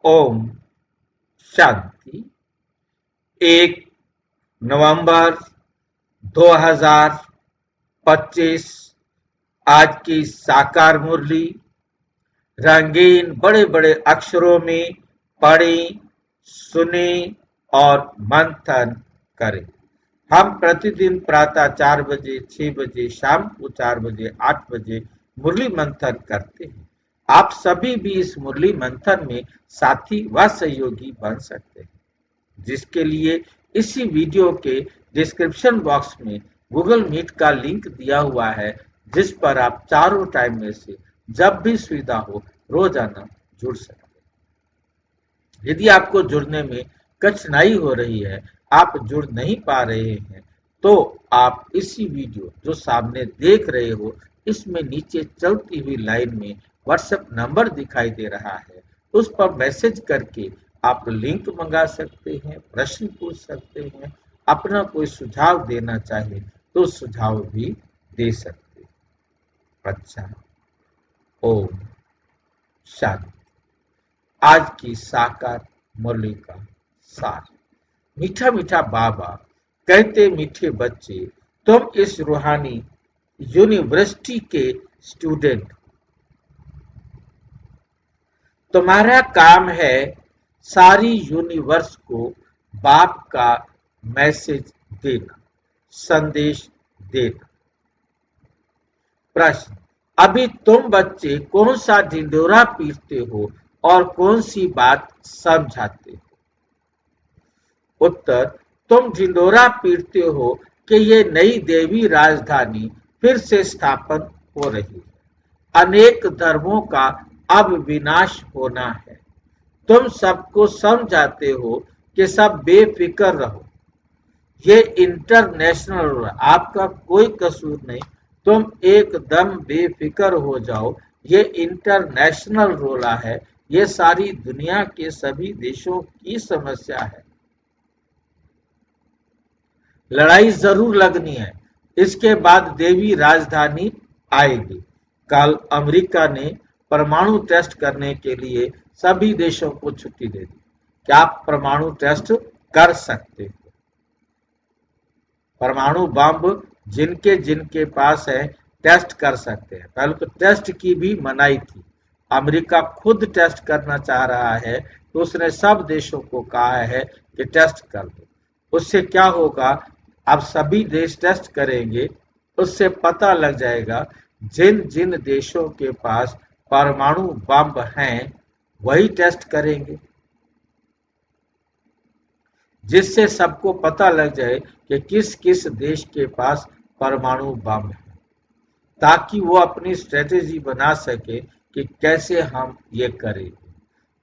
ओम शांति। 1 नवंबर 2025 आज की साकार मुरली रंगीन बड़े बड़े अक्षरों में पढ़ें, सुने और मंथन करें। हम प्रतिदिन प्रातः 4 बजे, 6 बजे, शाम को 4 बजे, 8 बजे मुरली मंथन करते हैं। आप सभी भी इस मुरली मंथन में साथी व सहयोगी बन सकते हैं, जिसके लिए इसी वीडियो के डिस्क्रिप्शन बॉक्स में गूगल मीट का लिंक दिया हुआ है, जिस पर आप चारों टाइम में से जब भी सुविधा हो रोजाना जुड़ सकते हैं। यदि आपको जुड़ने में कठिनाई हो रही है, आप जुड़ नहीं पा रहे हैं, तो आप इसी वीडियो जो सामने देख रहे हो, इसमें नीचे चलती हुई लाइन में व्हाट्सएप नंबर दिखाई दे रहा है, उस पर मैसेज करके आप लिंक मंगा सकते हैं, प्रश्न पूछ सकते हैं, अपना कोई सुझाव देना चाहे तो सुझाव भी दे सकते हैं। अच्छा, ओम शांति। आज की साकार मुरली का सार। मीठा मीठा बाबा कहते, मीठे बच्चे, तुम इस रूहानी यूनिवर्सिटी के स्टूडेंट, तुम्हारा काम है सारी यूनिवर्स को बाप का मैसेज देना, संदेश देना। प्रश्न, अभी तुम बच्चे कौन सा ढिंढोरा पीटते हो और कौन सी बात समझाते हो? उत्तर, तुम ढिंढोरा पीटते हो कि ये नई देवी राजधानी फिर से स्थापन हो रही है, अनेक धर्मों का अब विनाश होना है। तुम सबको समझाते हो कि सब बेफिक्र रहो, ये इंटरनेशनल, आपका कोई कसूर नहीं, तुम एकदम बेफिक्र हो जाओ, ये इंटरनेशनल रोला है, ये सारी दुनिया के सभी देशों की समस्या है। लड़ाई जरूर लगनी है, इसके बाद देवी राजधानी आएगी। कल अमेरिका ने परमाणु टेस्ट करने के लिए सभी देशों को छुट्टी दे दी। क्या आप परमाणु टेस्ट कर सकते हो? परमाणु बम जिनके जिनके पास है टेस्ट कर सकते हैं। पहले तो टेस्ट की भी मनाही थी, अमेरिका खुद टेस्ट करना चाह रहा है, तो उसने सब देशों को कहा है कि टेस्ट कर दो। उससे क्या होगा, अब सभी देश टेस्ट करेंगे, उससे पता लग जाएगा जिन जिन देशों के पास परमाणु बम हैं वही टेस्ट करेंगे, जिससे सबको पता लग जाए कि किस किस देश के पास परमाणु बम है, ताकि वो अपनी स्ट्रेटेजी बना सके कि कैसे हम ये करें।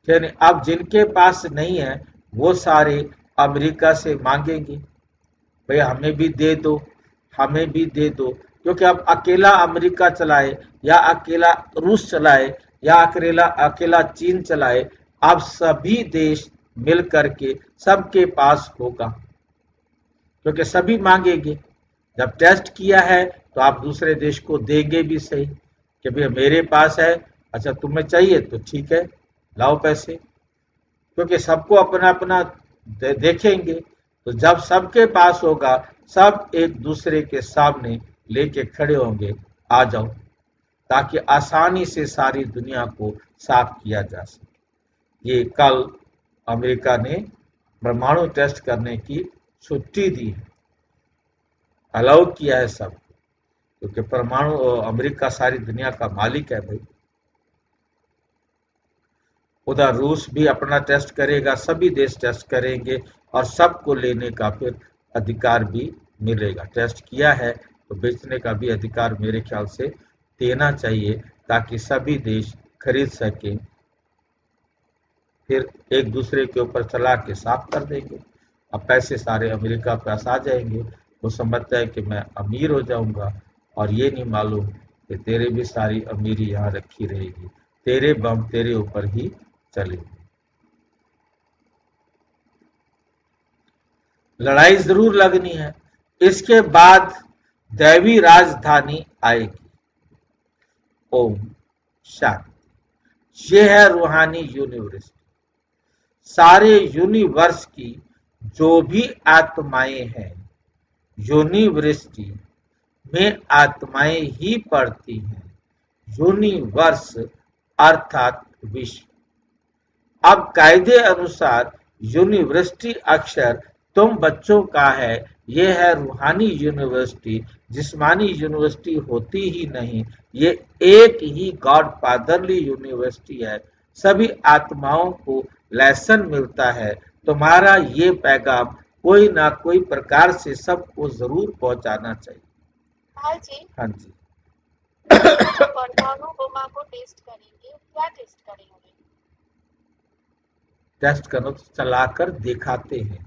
फिर अब जिनके पास नहीं है वो सारे अमेरिका से मांगेंगे, भाई हमें भी दे दो, हमें भी दे दो, क्योंकि अब अकेला अमेरिका चलाए या अकेला रूस चलाए या अकेला अकेला चीन चलाए, अब सभी देश मिल करके सबके पास होगा, क्योंकि सभी मांगेंगे। जब टेस्ट किया है तो आप दूसरे देश को देंगे भी सही कि भैया मेरे पास है, अच्छा तुम्हें चाहिए तो ठीक है, लाओ पैसे, क्योंकि सबको अपना अपना देखेंगे। तो जब सबके पास होगा, सब एक दूसरे के सामने लेके खड़े होंगे, आ जाओ, ताकि आसानी से सारी दुनिया को साफ किया जा सके। ये कल अमेरिका ने परमाणु टेस्ट करने की छुट्टी दी है, अलाउ किया है सबको, क्योंकि परमाणु अमेरिका सारी दुनिया का मालिक है भाई। उधर रूस भी अपना टेस्ट करेगा, सभी देश टेस्ट करेंगे और सबको लेने का फिर अधिकार भी मिलेगा। टेस्ट किया है तो बेचने का भी अधिकार मेरे ख्याल से देना चाहिए, ताकि सभी देश खरीद सकें, फिर एक दूसरे के ऊपर चला के साफ कर देंगे। अब पैसे सारे अमेरिका पास आ जाएंगे, वो समझता है कि मैं अमीर हो जाऊंगा, और ये नहीं मालूम कि तेरे भी सारी अमीरी यहाँ रखी रहेगी, तेरे बम तेरे ऊपर ही चलेंगे। लड़ाई जरूर लगनी है, इसके बाद दैवी राजधानी आएगी। ओम शांति। ये है रूहानी यूनिवर्सिटी। सारे यूनिवर्स की जो भी आत्माएं हैं, यूनिवर्सिटी में आत्माएं ही पढ़ती हैं। यूनिवर्स अर्थात विश्व। अब कायदे अनुसार यूनिवर्सिटी अक्षर तुम बच्चों का है, ये है रूहानी यूनिवर्सिटी। जिस्मानी यूनिवर्सिटी होती ही नहीं, ये एक ही गॉड फादरली यूनिवर्सिटी है। सभी आत्माओं को लेसन मिलता है। तुम्हारा ये पैगाम कोई ना कोई प्रकार से सबको जरूर पहुंचाना चाहिए। भाई जी, हाँ जी। इसमें जो परमाणु बोमा को टेस्ट करेंगे, क्या टेस्ट करेंगे? टेस्ट करो तो चलाकर दिखाते हैं।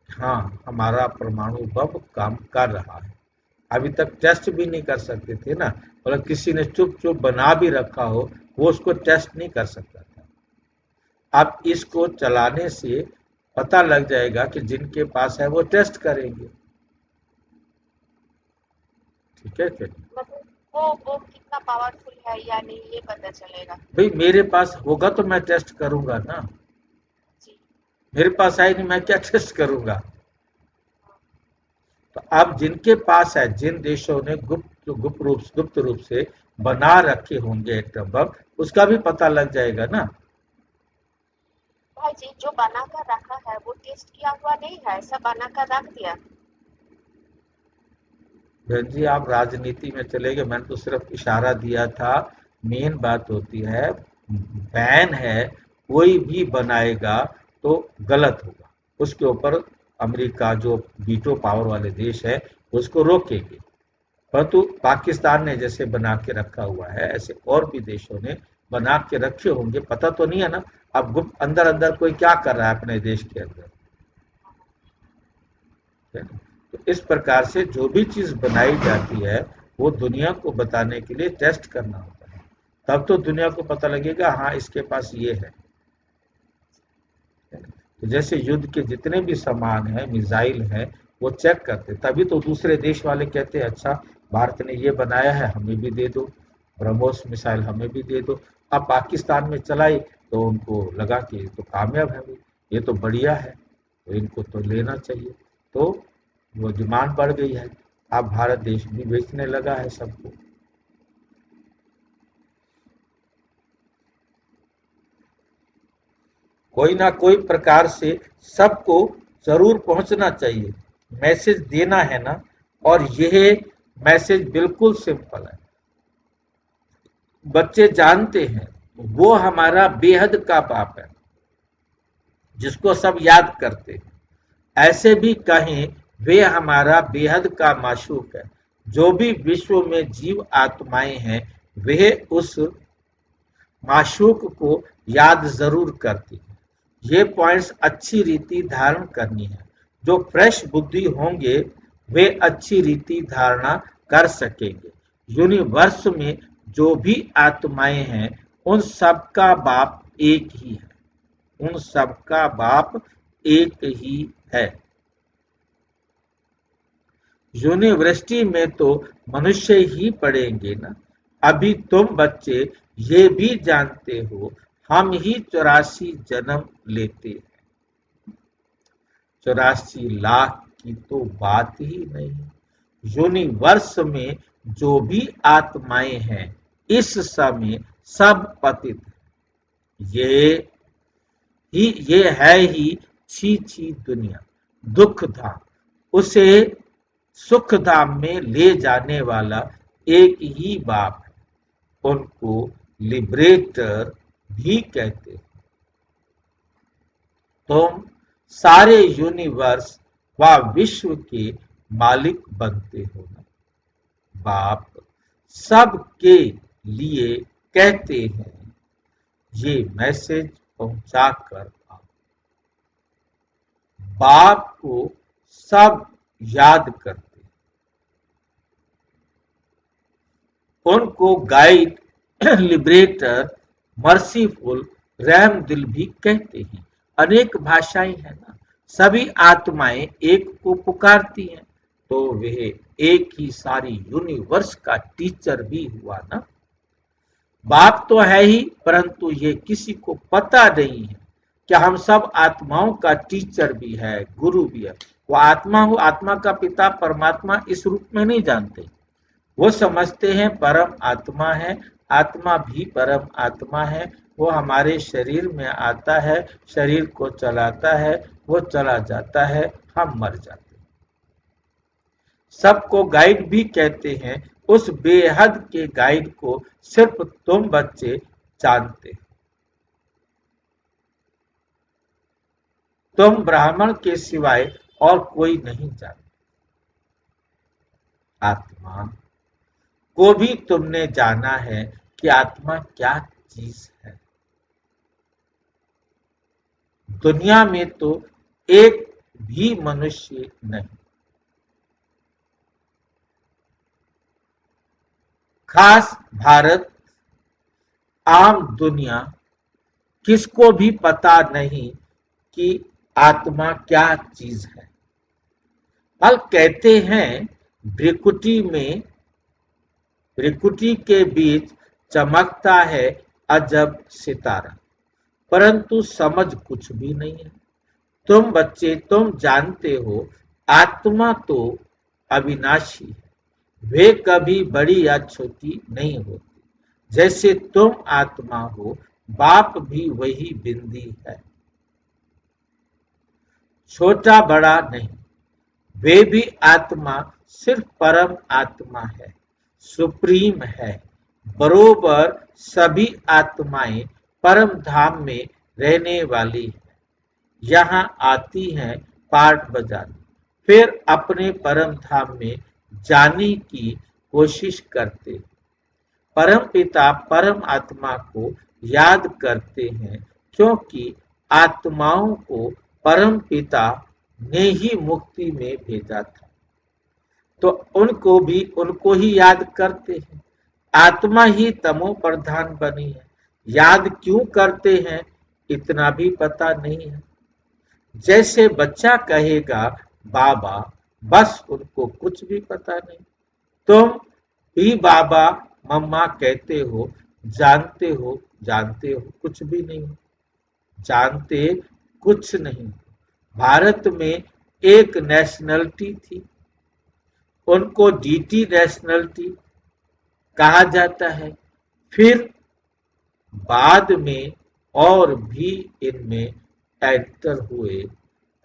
हाँ, हमारा परमाणु बम काम कर रहा है। अभी तक टेस्ट भी नहीं कर सकते थे ना, मतलब किसी ने चुप चुप बना भी रखा हो, वो उसको टेस्ट नहीं कर सकता था। अब इसको चलाने से पता लग जाएगा कि जिनके पास है वो टेस्ट करेंगे। ठीक है फिर। मतलब वो बम कितना पावरफुल है या नहीं, ये पता चलेगा। भाई मेरे पास होगा तो मैं टेस्ट करूंगा ना। जी। मेरे पास है नहीं, मैं क्या टेस्ट करूंगा। तो अब जिनके पास है, जिन देशों ने गुप्त रूप से बना रखे होंगे एटम बम, उसका भी पता लग जाएगा ना। भाई जी, जो बना कर रखा है वो टेस्ट किया हुआ नहीं है, सब बना कर रख दिया। बहन जी आप राजनीति में चले गए, मैंने तो सिर्फ इशारा दिया था। मेन बात होती है, बैन है, कोई भी बनाएगा तो गलत होगा, उसके ऊपर अमेरिका जो वीटो पावर वाले देश है उसको रोकेंगे। परंतु पाकिस्तान ने जैसे बना के रखा हुआ है, ऐसे और भी देशों ने बना के रखे होंगे, पता तो नहीं है ना। अब गुप्त अंदर अंदर कोई क्या कर रहा है अपने देश के अंदर, है ना? तो इस प्रकार से जो भी चीज बनाई जाती है वो दुनिया को बताने के लिए टेस्ट करना होता है। तब तो दुनिया को पता लगेगा हाँ इसके पास ये है। तो जैसे युद्ध के जितने भी सामान है, मिसाइल है, वो चेक करते, तभी तो दूसरे देश वाले कहते हैं अच्छा भारत ने ये बनाया है हमें भी दे दो, ब्रह्मोस मिसाइल हमें भी दे दो। अब पाकिस्तान में चलाई तो उनको लगा कि ये तो कामयाब है, ये तो बढ़िया है, तो इनको तो लेना चाहिए। तो वो डिमांड बढ़ गई है। अब भारत देश भी बेचने लगा है सबको। कोई ना कोई प्रकार से सबको जरूर पहुंचना चाहिए, मैसेज देना है ना। और यह मैसेज बिल्कुल सिंपल है, बच्चे जानते हैं वो हमारा बेहद का बाप है जिसको सब याद करते हैं। ऐसे भी कहें वे हमारा बेहद का माशूक है। जो भी विश्व में जीव आत्माएं हैं वे उस माशूक को याद जरूर करती हैं। ये पॉइंट्स अच्छी रीति धारण करनी है। जो फ्रेश बुद्धि होंगे वे अच्छी रीति धारणा कर सकेंगे। यूनिवर्स में जो भी आत्माएं हैं उन सबका बाप एक ही है, उन सबका बाप एक ही है। यूनिवर्सिटी में तो मनुष्य ही पढ़ेंगे ना। अभी तुम बच्चे ये भी जानते हो हम ही 84 जन्म लेते हैं। 84 लाख की तो बात ही नहीं। यूनिवर्स में जो भी आत्माएं हैं इस समय सब पतित हैं। ये है ही छी छी दुनिया, दुख धाम। उसे सुख धाम में ले जाने वाला एक ही बाप है, उनको लिबरेटर भी कहते हैं। तुम सारे यूनिवर्स व विश्व के मालिक बनते हो ना। बाप सबके लिए कहते हैं ये मैसेज पहुंचा कर आओ। बाप को सब याद करते, उनको गाइड, लिबरेटर, मर्सीफुल, रहम दिल भी कहते हैं। अनेक भाषाएं हैं ना, सभी आत्माएं एक को पुकारती हैं, तो वह एक ही सारी यूनिवर्स का टीचर भी हुआ ना। बाप तो है ही, परंतु ये किसी को पता नहीं है। क्या हम सब आत्माओं का टीचर भी है, गुरु भी है। वो आत्मा हो, आत्मा का पिता परमात्मा इस रूप में नहीं जानते। वो समझते हैं परम आत्मा है, आत्मा भी परम आत्मा है। वो हमारे शरीर में आता है, शरीर को चलाता है, वो चला जाता है, हम मर जाते हैं। सबको गाइड भी कहते हैं। उस बेहद के गाइड को सिर्फ तुम बच्चे जानते हो। तुम ब्राह्मण के सिवाय और कोई नहीं जानता। आत्मा को भी तुमने जाना है कि आत्मा क्या चीज है। दुनिया में तो एक भी मनुष्य नहीं, खास भारत, आम दुनिया, किसको भी पता नहीं कि आत्मा क्या चीज है। बल कहते हैं भ्रिकुटी के बीच चमकता है अजब सितारा, परंतु समझ कुछ भी नहीं है। तुम बच्चे, तुम जानते हो आत्मा तो अविनाशी है, वे कभी बड़ी या छोटी नहीं होती। जैसे तुम आत्मा हो, बाप भी वही बिंदी है, छोटा बड़ा नहीं। वे भी आत्मा, सिर्फ परम आत्मा है, सुप्रीम है। बरोबर सभी आत्माएं परम धाम में रहने वाली है, यहाँ आती हैं पार्ट बजाने, फिर अपने परम धाम में जाने की कोशिश करते। परम पिता परम आत्मा को याद करते हैं, क्योंकि आत्माओं को परम पिता ने ही मुक्ति में भेजा था, तो उनको ही याद करते हैं। आत्मा ही तमो प्रधान बनी है, याद क्यों करते हैं इतना भी पता नहीं है। जैसे बच्चा कहेगा बाबा, बस उनको कुछ भी पता नहीं। तुम भी बाबा मम्मा कहते हो, जानते हो कुछ भी नहीं, जानते कुछ नहीं। भारत में एक नेशनलिटी थी, उनको डीटी नेशनलिटी कहा जाता है। फिर बाद में और भी इनमें एंटर हुए।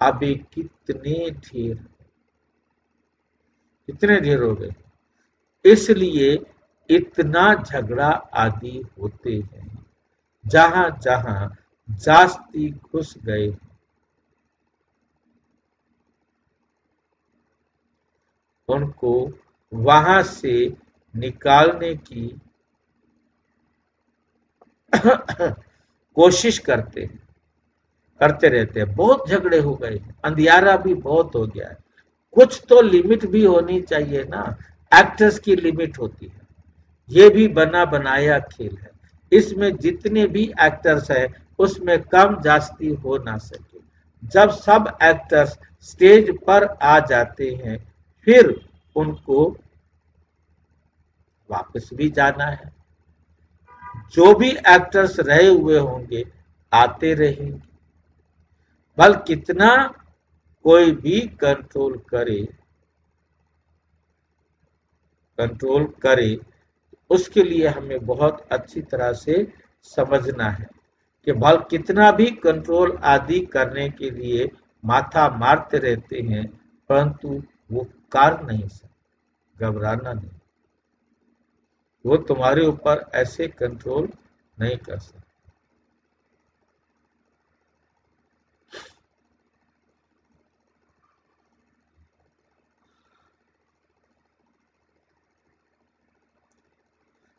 अभी कितने ढेर हो गए। इसलिए इतना झगड़ा आदि होते हैं। जहां जहां जास्ती घुस गए, उनको वहां से निकालने की कोशिश करते रहते हैं। बहुत झगड़े हो गए, अंधियारा भी बहुत हो गया है। कुछ तो लिमिट भी होनी चाहिए ना, एक्टर्स की लिमिट होती है। ये भी बना बनाया खेल है, इसमें जितने भी एक्टर्स हैं उसमें कम जास्ती हो ना सके। जब सब एक्टर्स स्टेज पर आ जाते हैं, फिर उनको वापस भी जाना है। जो भी एक्टर्स रहे हुए होंगे आते रहेंगे। बल कितना कोई भी कंट्रोल करे, उसके लिए हमें बहुत अच्छी तरह से समझना है कि भल कितना भी कंट्रोल आदि करने के लिए माथा मारते रहते हैं, परंतु वो कर नहीं सकते। घबराना नहीं, वो तुम्हारे ऊपर ऐसे कंट्रोल नहीं कर सकते।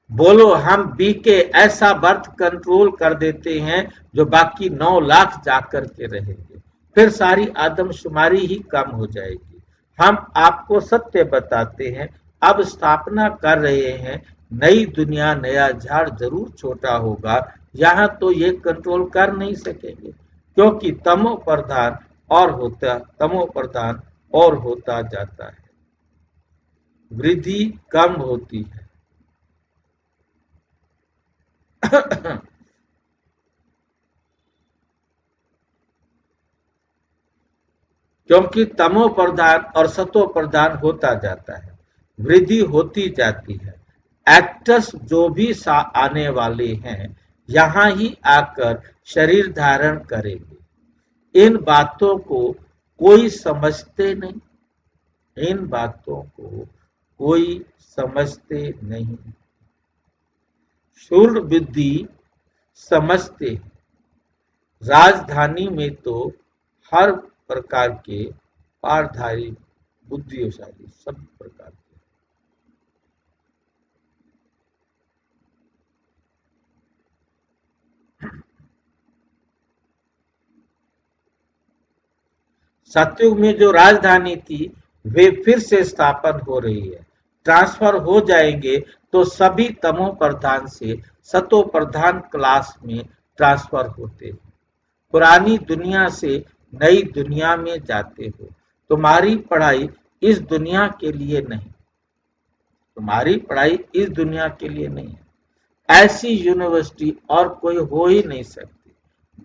बोलो, हम बी के ऐसा बर्थ कंट्रोल कर देते हैं जो बाकी 9 लाख जाकर के रहेंगे, फिर सारी आदमशुमारी ही कम हो जाएगी। हम आपको सत्य बताते हैं, अब स्थापना कर रहे हैं नई दुनिया, नया झाड़ जरूर छोटा होगा। यहाँ तो ये कंट्रोल कर नहीं सकेंगे, क्योंकि तमो प्रधान और होता जाता है, वृद्धि कम होती है। क्योंकि तमो प्रधान और सतो प्रधान होता जाता है, वृद्धि होती जाती है। एक्टर्स जो भी आने वाले हैं यहाँ ही आकर शरीर धारण करेंगे। इन बातों को कोई समझते नहीं, इन बातों को कोई समझते नहीं। शूर बुद्धि समझते। राजधानी में तो हर प्रकार के पारधारी बुद्धिशाली सब प्रकार के। सतयुग में जो राजधानी थी वे फिर से स्थापन हो रही है। ट्रांसफर हो जाएंगे तो सभी तमो प्रधान से सतो प्रधान क्लास में ट्रांसफर होते हैं। पुरानी दुनिया से नई दुनिया में जाते हो। तुम्हारी पढ़ाई इस दुनिया के लिए नहीं, तुम्हारी पढ़ाई इस दुनिया के लिए नहीं है। ऐसी यूनिवर्सिटी और कोई हो ही नहीं सकती।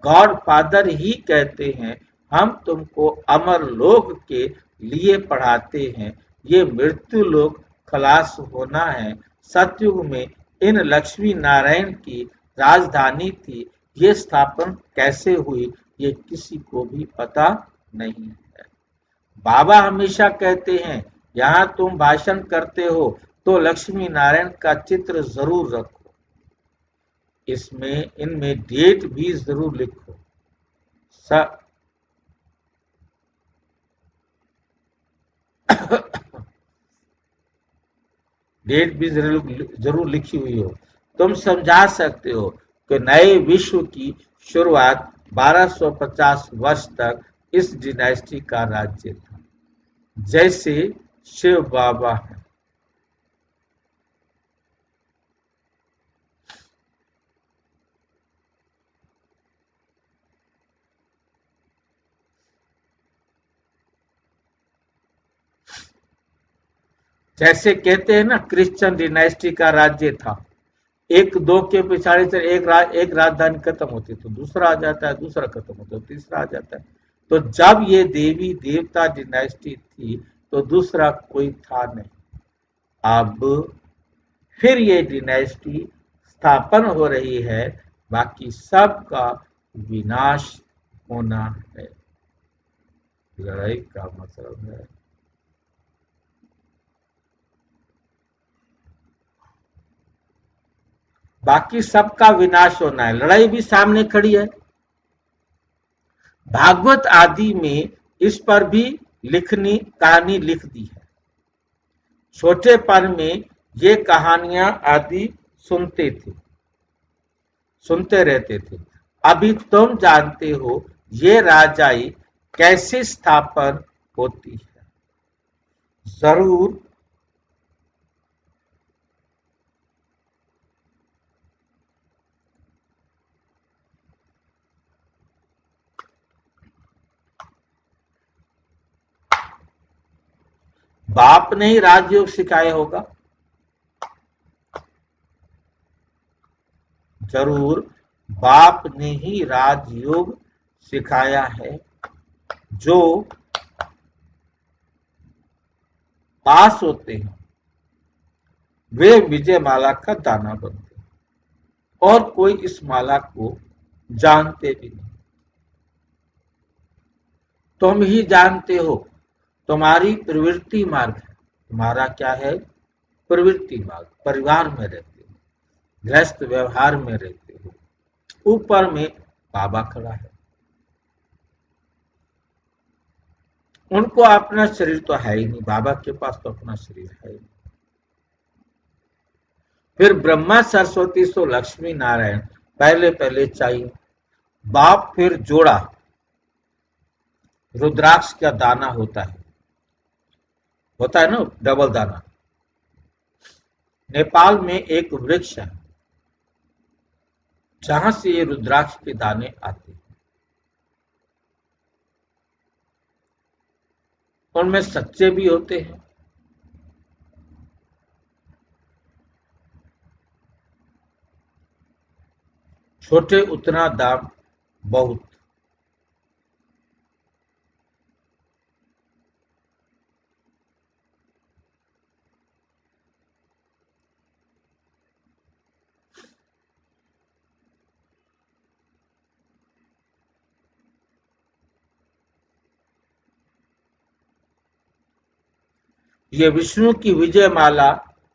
गॉड फादर ही कहते हैं हम तुमको अमर लोक के लिए पढ़ाते हैं, ये मृत्यु लोक खलास होना है। सतयुग में इन लक्ष्मी नारायण की राजधानी थी, ये स्थापन कैसे हुई ये किसी को भी पता नहीं है। बाबा हमेशा कहते हैं यहाँ तुम भाषण करते हो तो लक्ष्मी नारायण का चित्र जरूर रखो, इसमें इनमें डेट भी जरूर लिखो। डेट भी जरूर लिखी हुई हो। तुम समझा सकते हो कि नए विश्व की शुरुआत 1250 वर्ष तक इस डिनास्टी का राज्य था, जैसे शिव बाबा है। जैसे कहते हैं ना क्रिश्चियन डिनास्टी का राज्य था, एक दो के पिछाड़ी से एक राजधानी खत्म होती तो दूसरा आ जाता है, दूसरा खत्म होता है तीसरा आ जाता है। तो जब ये देवी देवता डिनास्टी थी तो दूसरा कोई था नहीं। अब फिर ये डिनास्टी स्थापन हो रही है, बाकी सबका विनाश होना है। लड़ाई का मतलब है बाकी सबका विनाश होना है। लड़ाई भी सामने खड़ी है। भागवत आदि में इस पर भी लिखनी कहानी लिख दी है। छोटेपन में ये कहानियां आदि सुनते थे, सुनते रहते थे। अभी तुम जानते हो ये राजाई कैसे स्थापन होती है। जरूर बाप ने ही राजयोग सिखाया होगा, जरूर बाप ने ही राजयोग सिखाया है। जो पास होते हैं वे विजय माला का दाना बनते हैं और कोई इस माला को जानते भी नहीं। तुम ही जानते हो, तुम्हारी प्रवृत्ति मार्ग है। तुम्हारा क्या है? प्रवृत्ति मार्ग। परिवार में रहते हो, गृहस्थ व्यवहार में रहते हो, ऊपर में बाबा खड़ा है। उनको अपना शरीर तो है ही नहीं, बाबा के पास तो अपना शरीर है ही नहीं। फिर ब्रह्मा सरस्वती सो लक्ष्मी नारायण पहले पहले चाहिए। बाप फिर जोड़ा रुद्राक्ष का दाना होता है ना, डबल दाना। नेपाल में एक वृक्ष है जहां से ये रुद्राक्ष के दाने आते हैं। उनमें सच्चे भी होते हैं, छोटे उतना दाम बहुत। ये विष्णु की विजय माला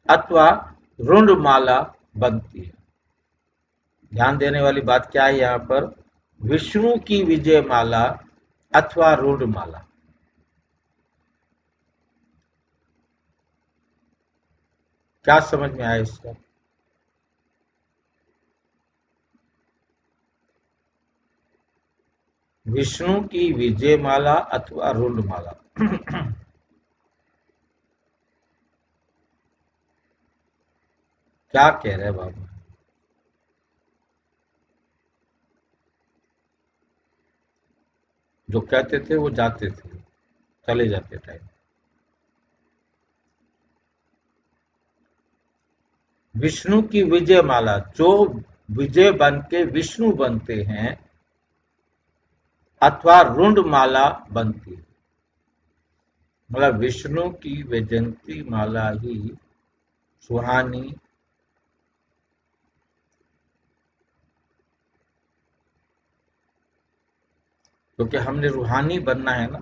अथवा रुंड माला बनती है। ध्यान देने वाली बात क्या है यहाँ पर, विष्णु की विजय माला अथवा रुंड माला। क्या समझ में आया इसका? विष्णु की विजय माला अथवा रुंड माला। क्या कह रहे हैं बाबा? जो कहते थे वो जाते थे, चले जाते टाइम। विष्णु की विजय माला, जो विजय बन के विष्णु बनते हैं, अथवा रुंड माला बनती है। मतलब विष्णु की वैजयंती माला ही सुहानी, क्योंकि हमने रूहानी बनना है ना।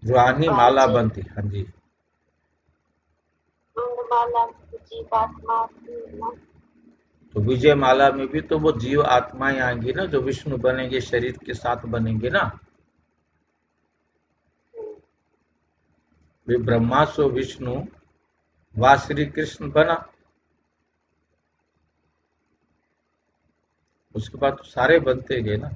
रूहानी माला जी बनती, हाँ जी। माला जीवात्मा ना। तो विजय माला में भी तो वो जीव आत्माएं आएंगी ना, जो विष्णु बनेंगे, शरीर के साथ बनेंगे ना। वे ब्रह्मा सो विष्णु वा श्री कृष्ण बना, उसके बाद तो सारे बनते गए ना।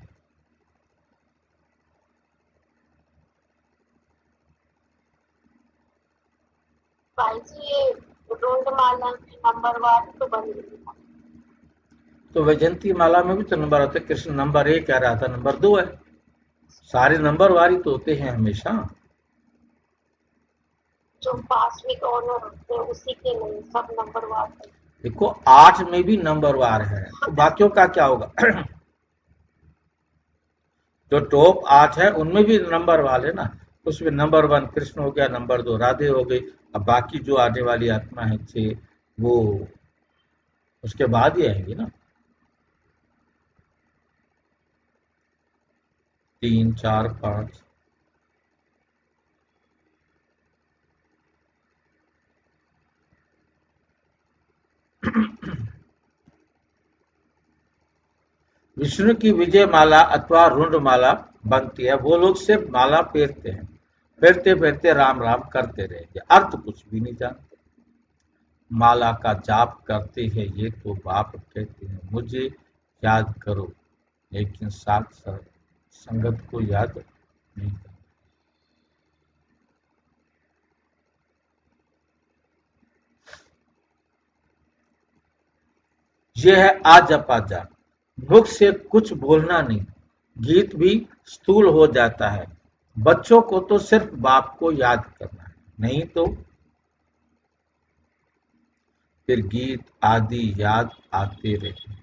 भाई जी ये रुंड माला की नंबरवार तो बन गई। तो वैजयंती माला में भी तो नंबर होते, कृष्ण नंबर 1 कह रहा था, नंबर 2 है। सारे नंबर वारी तो होते हैं हमेशा। जो पास में ऑनर होते हैं उसी के नहीं, सब नंबरवार है। देखो 8 में भी नंबरवार है, तो बाकियों का क्या होगा? जो टॉप 8 है उनमें भी नंबर वाले ना। उसमें नंबर 1 कृष्ण हो गया, नंबर 2 राधे हो गई। अब बाकी जो आने वाली आत्मा है 6, वो उसके बाद ही आएंगी ना। 3, 4, 5। विष्णु की विजय माला अथवा रुंड माला बनती है। वो लोग सिर्फ माला फेरते हैं, फेरते फेरते राम राम करते रहेंगे, अर्थ कुछ भी नहीं जानते। माला का जाप करते हैं ये तो बाप कहते हैं मुझे याद करो, लेकिन साथ साथ संगत को याद नहीं करते। ये है आज जा, मुख से कुछ बोलना नहीं, गीत भी स्थूल हो जाता है। बच्चों को तो सिर्फ बाप को याद करना है, नहीं तो फिर गीत आदि याद आते रहे।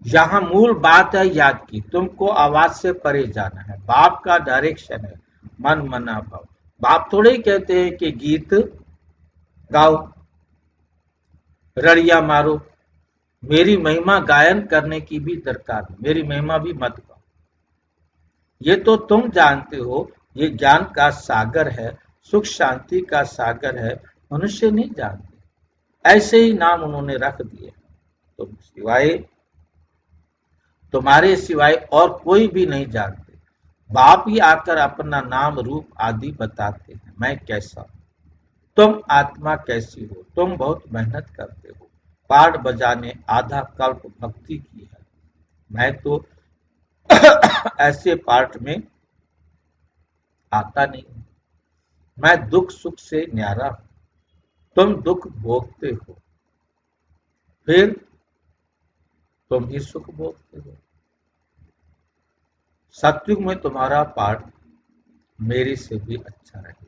यहाँ मूल बात है याद की, तुमको आवाज से परे जाना है। बाप का डायरेक्शन है मन मना भाव। बाप थोड़े ही कहते हैं कि गीत गाओ, रड़िया मारो। मेरी महिमा गायन करने की भी दरकार है, मेरी महिमा भी मत गाओ। ये तो तुम जानते हो, ये ज्ञान का सागर है, सुख शांति का सागर है, मनुष्य नहीं जानते। ऐसे ही नाम उन्होंने रख दिए। तुम सिवाय, तुम्हारे सिवाय और कोई भी नहीं जानते। बाप ही आकर अपना नाम रूप आदि बताते हैं। मैं कैसा हूं, तुम आत्मा कैसी हो। तुम बहुत मेहनत करते हो, पाठ बजाने आधा कल्प भक्ति की है। मैं तो ऐसे पाठ में आता नहीं हूं। मैं दुख सुख से न्यारा हूं, तुम दुख भोगते हो, फिर तुम ही सुख भोगते हो। सतयुग में तुम्हारा पाठ मेरे से भी अच्छा रहेगा।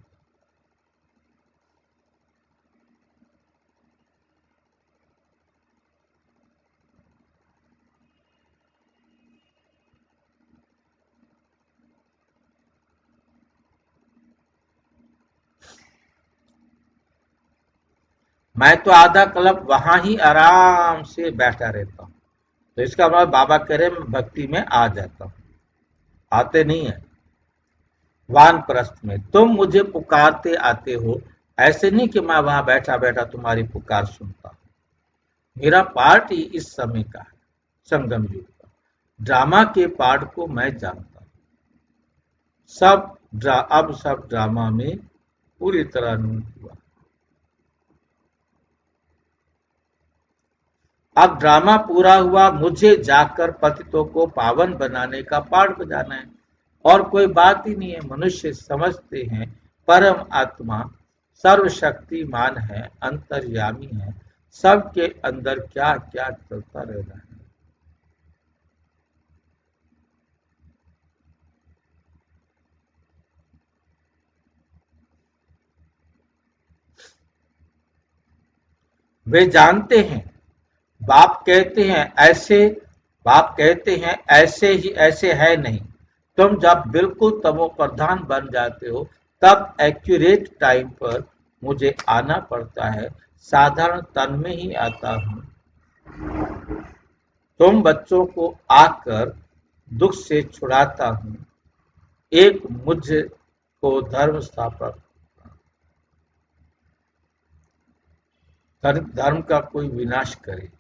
मैं तो आधा कल्प वहां ही आराम से बैठा रहता हूँ। तो इसका मतलब बाबा कह रहे मैं भक्ति में आ जाता हूँ, आते नहीं है। वानप्रस्थ में तुम मुझे पुकारते आते हो, ऐसे नहीं कि मैं वहां बैठा बैठा तुम्हारी पुकार सुनता हूँ। मेरा पार्ट ही इस समय का है, संगम युग का। ड्रामा के पार्ट को मैं जानता हूँ। अब सब ड्रामा में पूरी तरह अनुभूत हुआ। अब ड्रामा पूरा हुआ, मुझे जाकर पतितों को पावन बनाने का पार्ट बजाना है। और कोई बात ही नहीं है। मनुष्य समझते हैं परम आत्मा सर्वशक्तिमान है, अंतर्यामी है, सबके अंदर क्या क्या चलता रहना है। वे जानते हैं। बाप कहते हैं ऐसे बाप कहते हैं ऐसे ही ऐसे है नहीं। तुम जब बिल्कुल तमो प्रधान बन जाते हो तब एक्यूरेट टाइम पर मुझे आना पड़ता है। साधारण तन में ही आता हूँ। तुम बच्चों को आकर दुख से छुड़ाता हूँ। एक मुझ को धर्म स्थापक, धर्म का कोई विनाश करे।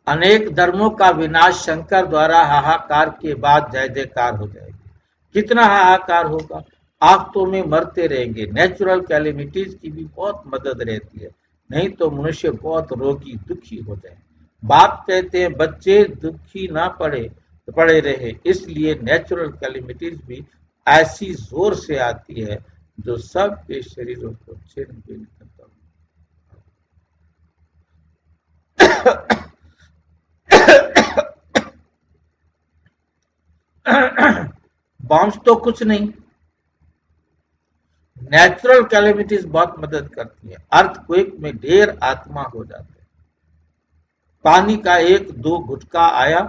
अनेक धर्मों का विनाश शंकर द्वारा हाहाकार के बाद जय जयकार हो जाएगी। कितना हाहाकार होगा। आफतों में मरते रहेंगे। नेचुरल कैलेमिटीज की भी बहुत मदद रहती है, नहीं तो मनुष्य बहुत रोगी दुखी हो जाए। बाप कहते हैं बच्चे दुखी ना पड़े रहे, इसलिए नेचुरल कैलेमिटीज भी ऐसी जोर से आती है जो सबके शरीरों को छिन्न भिन्न करता है। बॉम्ब्स तो कुछ नहीं, नेचुरल कैलेमिटीज बहुत मदद करती है। अर्थक्वेक में ढेर आत्मा हो जाते हैं। पानी का एक दो घुटका आया,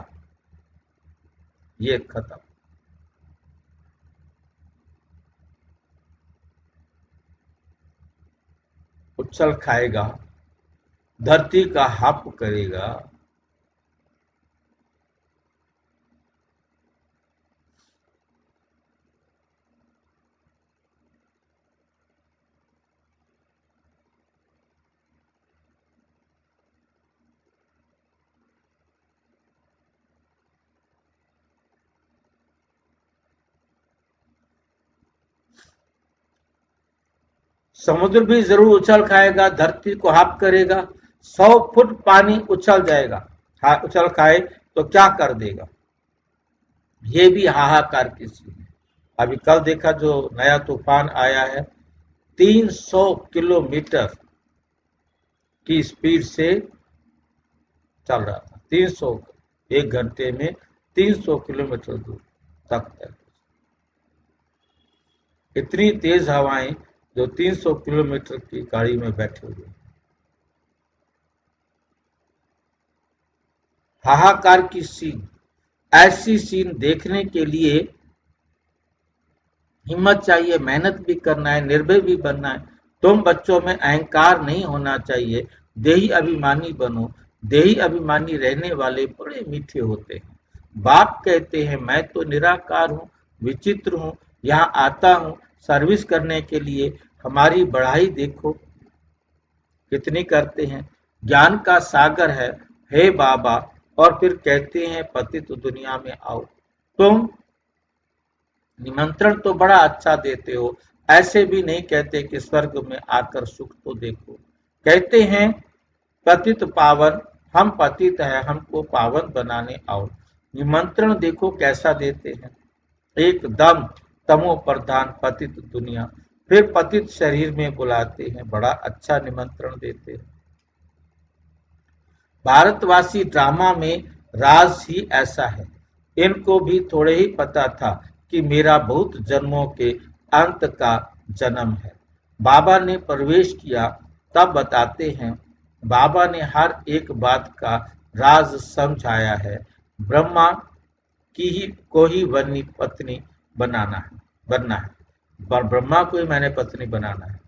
ये खत्म। उछल खाएगा, धरती का हप करेगा। समुद्र भी जरूर उछल खाएगा, धरती को हाफ करेगा। 100 फुट पानी उछल जाएगा, उछल खाए तो क्या कर देगा। ये भी हाहाकार की चीज है। अभी कल देखा जो नया तूफान आया है, 300 किलोमीटर की स्पीड से चल रहा था। 300, एक घंटे में 300 किलोमीटर दूर तक है। इतनी तेज हवाएं जो 300 किलोमीटर की गाड़ी में बैठे हुए। हाहाकार की सीन, ऐसी सीन देखने के लिए हिम्मत चाहिए, मेहनत भी करना है, निर्भय भी बनना है। तुम बच्चों में अहंकार नहीं होना चाहिए, देही अभिमानी बनो। देही अभिमानी रहने वाले बड़े मीठे होते हैं। बाप कहते हैं मैं तो निराकार हूँ, विचित्र हूँ, यहाँ आता हूँ सर्विस करने के लिए। हमारी बढ़ाई देखो कितनी करते हैं। ज्ञान का सागर है, हे बाबा। और फिर कहते हैं पतित दुनिया में आओ। तुम निमंत्रण तो बड़ा अच्छा देते हो, ऐसे भी नहीं कहते कि स्वर्ग में आकर सुख तो देखो। कहते हैं पतित पावन, हम पतित है, हमको पावन बनाने आओ। निमंत्रण देखो कैसा देते हैं, एकदम तमो प्रधान पतित दुनिया। फिर पतित शरीर में बुलाते हैं, बड़ा अच्छा निमंत्रण देते हैं। भारतवासी ड्रामा में राज ही ऐसा है। इनको भी थोड़े ही पता था कि मेरा बहुत जन्मों के अंत का जन्म है। बाबा ने प्रवेश किया तब बताते हैं, बाबा ने हर एक बात का राज समझाया है। ब्रह्मा की ही को ही बनी पत्नी बनना है। ब्रह्मा को ही मैंने पत्नी बनाना है,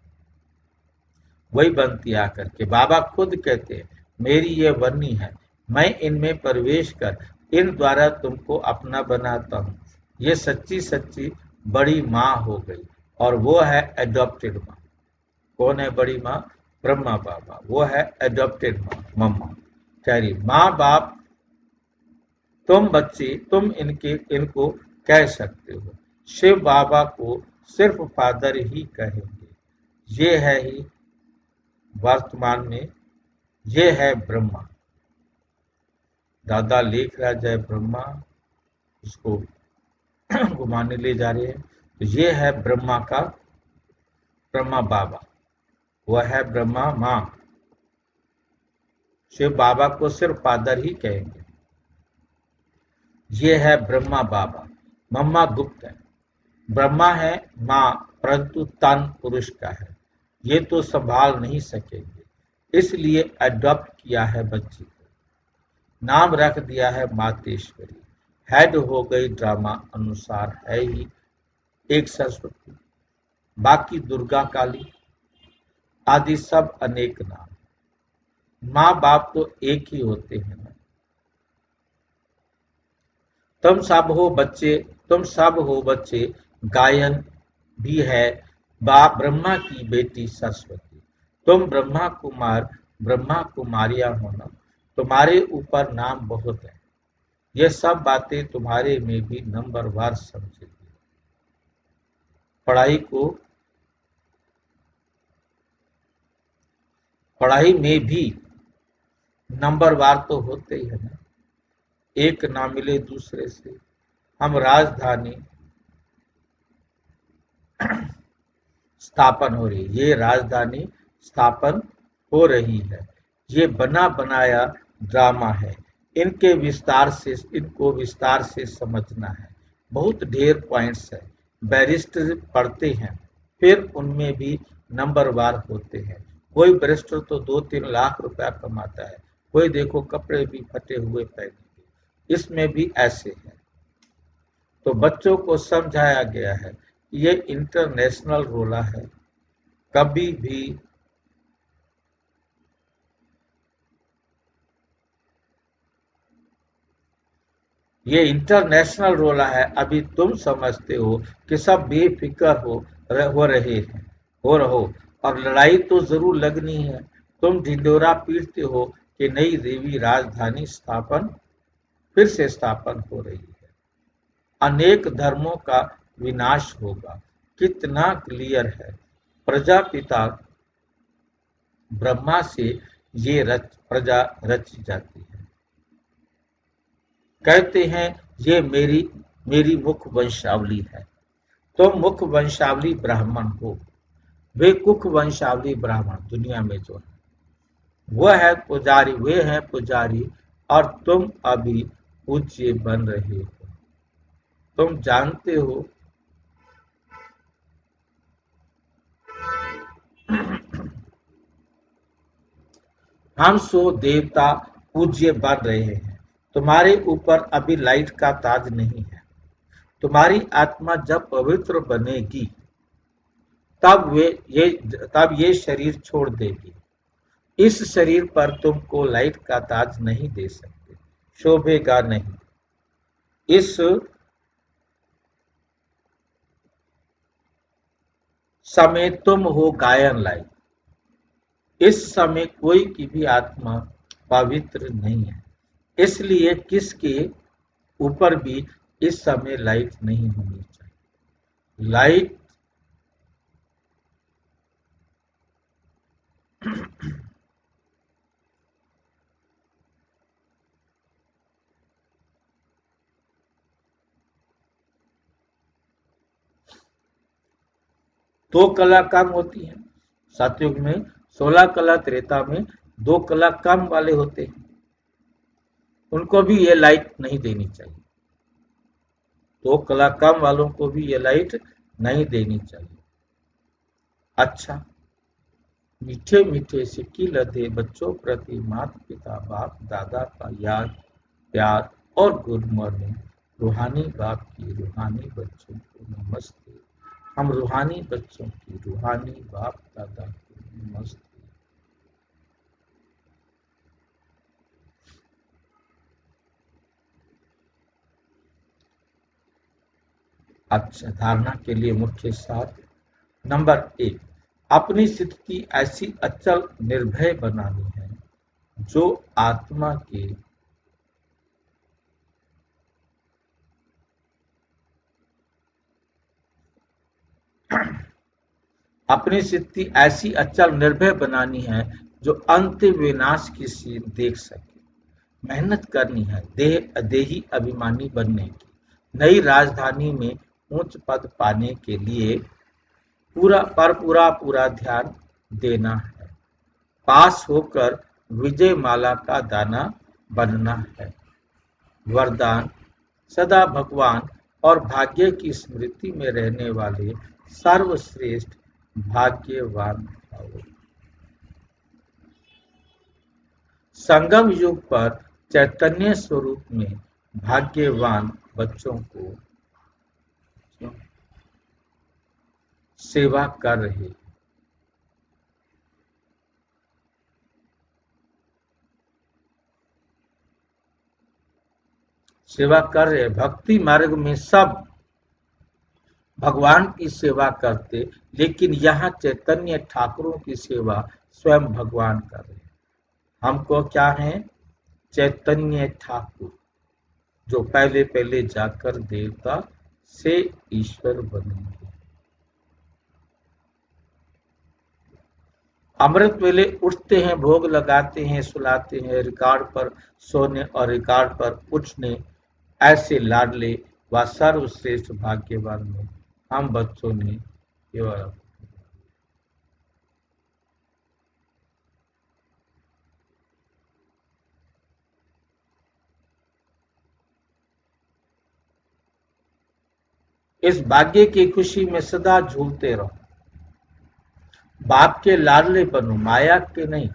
वही बनती आकर के। बाबा खुद कहते हैं, मेरी ये वर्णी है, मैं इनमें प्रवेश कर इन द्वारा तुमको अपना बनाता हूँ। ये सच्ची सच्ची बड़ी माँ हो गई, और वो है एडॉप्टेड माँ। कौन है बड़ी माँ? ब्रह्मा बाबा। वो है एडॉप्टेड माँ, मम्मा। कह रही, माँ बाप तुम बच्चे, तुम इनको कह सकते हो। शिव बाबा को सिर्फ फादर ही कहेंगे। ये है ही वर्तमान में, ये है ब्रह्मा। दादा लिख रहा जय ब्रह्मा, उसको घुमाने ले जा रहे हैं। तो ये है ब्रह्मा बाबा, वह है ब्रह्मा माँ। शिव बाबा को सिर्फ फादर ही कहेंगे। ये है ब्रह्मा बाबा। मम्मा गुप्त है। ब्रह्मा है माँ, परंतु तन पुरुष का है। ये तो संभाल नहीं सकेंगे, इसलिए अडॉप्ट किया है बच्ची को। नाम रख दिया है मातेश्वरी। हेड हो गई ड्रामा अनुसार, है ही एक सरस्वती, बाकी दुर्गा काली आदि सब अनेक नाम। माँ बाप तो एक ही होते हैं ना। तुम सब हो बच्चे, गायन भी है ब्रह्मा की बेटी सरस्वती। तुम ब्रह्मा कुमार, ब्रह्मा कुमारियां होना, तुम्हारे ऊपर नाम बहुत है। ये सब बातें तुम्हारे में भी नंबरवार समझेगी। पढ़ाई में भी नंबरवार तो होते ही है ना। एक ना मिले दूसरे से। हम राजधानी स्थापन हो रही, ये राजधानी स्थापन हो रही है। ये बना बनाया ड्रामा है। इनको विस्तार से समझना है। बहुत ढेर पॉइंट्स है। बैरिस्टर पढ़ते हैं, फिर उनमें भी नंबरवार होते हैं। कोई बैरिस्टर तो 2-3 लाख रुपया कमाता है, कोई देखो कपड़े भी फटे हुए पहनेंगे। इसमें भी ऐसे है। तो बच्चों को समझाया गया है, ये इंटरनेशनल रोला है। कभी भी ये इंटरनेशनल रोला है। अभी तुम समझते हो कि सब बेफिक्र हो रहो, और लड़ाई तो जरूर लगनी है। तुम ढिंडोरा पीटते हो कि नई देवी राजधानी फिर से स्थापन हो रही है। अनेक धर्मों का विनाश होगा। कितना क्लियर है। प्रजापिता ब्रह्मा से ये प्रजा रची जाती है। कहते हैं, ये मेरी मुख वंशावली है। तुम मुख वंशावली ब्राह्मण हो। वे कुख वंशावली ब्राह्मण दुनिया में जो है, वे हैं पुजारी, और तुम अभी पूज्य बन रहे हो। तुम जानते हो, हम सो देवता पूज्य बन रहे हैं। तुम्हारे ऊपर अभी लाइट का ताज नहीं है। तुम्हारी आत्मा जब पवित्र बनेगी, तब ये शरीर छोड़ देगी। इस शरीर पर तुमको लाइट का ताज नहीं दे सकते, शोभेगा नहीं। इस समय तुम हो गायन लाइट। इस समय कोई की भी आत्मा पवित्र नहीं है, इसलिए किसके ऊपर भी इस समय लाइट नहीं होनी चाहिए। लाइट दो कला कम होती है। सतयुग में 16 कला, त्रेता में 2 कला कम वाले होते हैं। उनको भी ये लाइट नहीं देनी चाहिए। 2 कला कम वालों को भी ये लाइट नहीं देनी चाहिए। अच्छा, मीठे मीठे सिक्की लदे बच्चों प्रति माता पिता बाप दादा का याद प्यार और गुड मॉर्निंग। रूहानी बाप की रूहानी बच्चों को नमस्ते। हम रूहानी बच्चों की रूहानी बाप दादा को नमस्ते। अच्छा, धारणा के लिए मुख्य सार। नंबर 1, अपनी स्थिति ऐसी अचल निर्भय बनानी है जो आत्मा के अपनी स्थिति ऐसी अचल निर्भय बनानी है जो अंतिम विनाश की सीन देख सके। मेहनत करनी है देह देही अभिमानी बनने की। नई राजधानी में उच्च पद पाने के लिए पूरा ध्यान देना है। पास होकर विजय माला का दाना बनना है। वरदान, सदा भगवान और भाग्य की स्मृति में रहने वाले सर्वश्रेष्ठ भाग्यवान भव। संगम युग पर चैतन्य स्वरूप में भाग्यवान बच्चों को सेवा कर रहे। भक्ति मार्ग में सब भगवान की सेवा करते, लेकिन यहाँ चैतन्य ठाकुरों की सेवा स्वयं भगवान कर रहे। हमको क्या है? चैतन्य ठाकुर, जो पहले पहले जाकर देवता से ईश्वर बनेंगे। अमृत वेले उठते हैं, भोग लगाते हैं, सुलाते हैं, रिकॉर्ड पर सोने और रिकॉर्ड पर उठने, ऐसे लाडले व सर्वश्रेष्ठ भाग्यवान में हम बच्चों ने केवल इस भाग्य की खुशी में सदा झूलते रहो। बाप के लाडले बनो, माया के नहीं।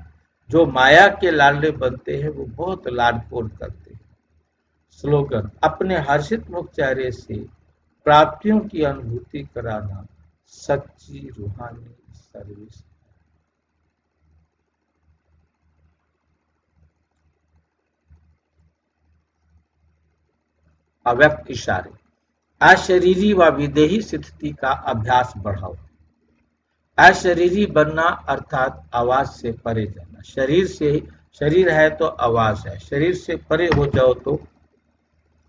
जो माया के लाडले बनते हैं वो बहुत लाडकोर करते हैं। स्लोगन, अपने हर्षित मुख चेहरे से प्राप्तियों की अनुभूति कराना सच्ची रूहानी सर्विस। अव्यक्त इशारे, अशरीरी व विदेही स्थिति का अभ्यास बढ़ाओ। अशरीरी बनना अर्थात आवाज से परे जाना। शरीर है तो आवाज है, शरीर से परे हो जाओ तो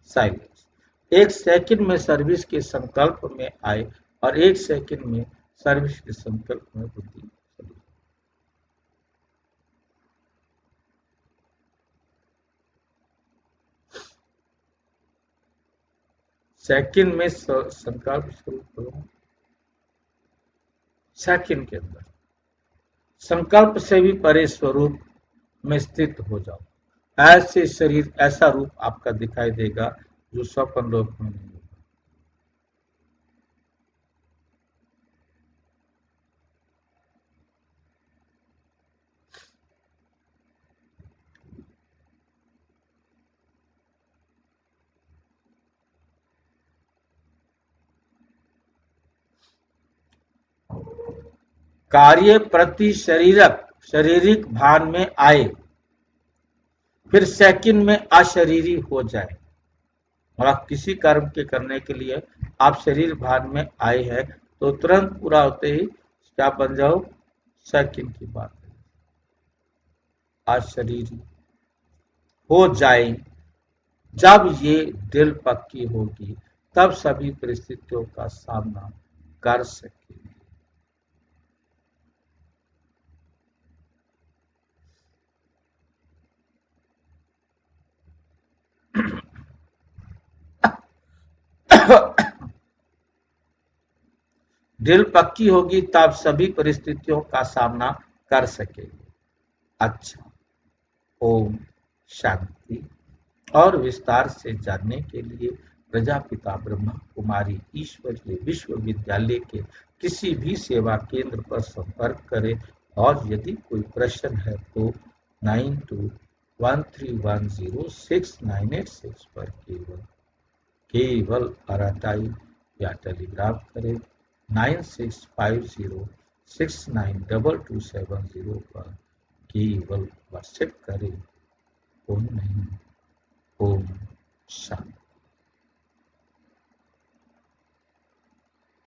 साइलेंस। 1 सेकंड में सर्विस के संकल्प में आए और 1 सेकंड में सर्विस के संकल्प में बुद्धि। सेकंड में संकल्प शुरू करो, सेकंड के अंदर संकल्प से भी परे स्वरूप में स्थित हो जाओ। ऐसे शरीर, ऐसा रूप आपका दिखाई देगा जो स्वप्न लोक में नहीं होगा। कार्य प्रति शारीरिक भान में आए, फिर सेकंड में अशरीरी हो जाए। और आप किसी कर्म के करने के लिए आप शरीर भान में आए हैं तो तुरंत पूरा होते ही क्या बन जाओ? सेकंड की बात है, अशरीरी हो जाए। जब ये दिल पक्की होगी तब सभी परिस्थितियों का सामना कर सकेंगे। दिल पक्की होगी तब सभी परिस्थितियों का सामना कर सकेगी। अच्छा, ओम शांति। और विस्तार से जानने के लिए प्रजापिता ब्रह्मा कुमारी ईश्वरीय विश्वविद्यालय के किसी भी सेवा केंद्र पर संपर्क करें और यदि कोई प्रश्न है तो 9213106986 पर केवल आरटीआई या टेलीग्राम करें। 9650692270 पर केवल व्हाट्सएप करें। फोन नहीं। ओम शांति।